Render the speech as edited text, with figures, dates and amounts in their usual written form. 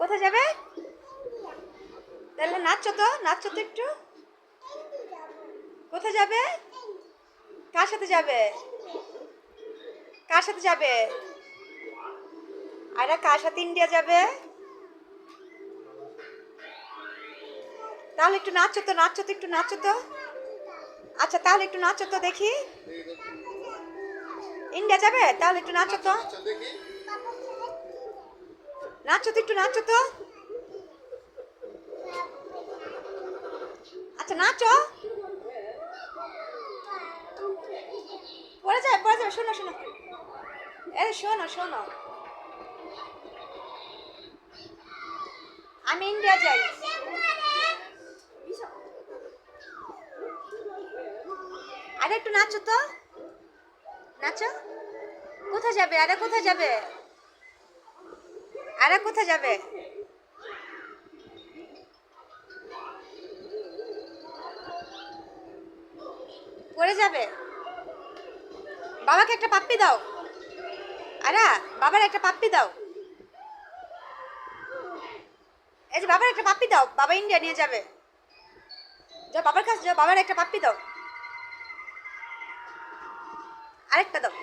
কোথায় যাবে? তাহলে নাচছো তো, নাচছো তো একটু। কোথায় যাবে? কার সাথে যাবে? কার সাথে যাবে? আরে কার সাথে ইন্ডিয়া যাবে? তাহলে একটু নাচো তো, নাচো তো, একটু নাচো তো। আচ্ছা তাহলে একটু নাচো তো দেখি। ইন্ডিয়া যাবে? তাহলে একটু নাচো তো। নাচো তো, একটু নাচো তো। আচ্ছা নাচো। পড়ে যাবে, পড়ে যাবে। শোনো শোনো, এই শোনো শোনো, আমি ইন্ডিয়া যাই। আরে একটু নাচো তো, নাচো। কোথায় যাবে? আরে কোথায় যাবে? আরে কোথায় যাবে? পড়ে যাবে। বাবাকে একটা পাপ্পি দাও। আরে বাবার একটা পাপ্পি দাও। এই যে বাবার একটা পাপ্পি দাও, বাবা ইন্ডিয়া নিয়ে যাবে। যাও বাবার কাছে যাও, বাবার একটা পাপ্পি দাও। আরেকটা দাও।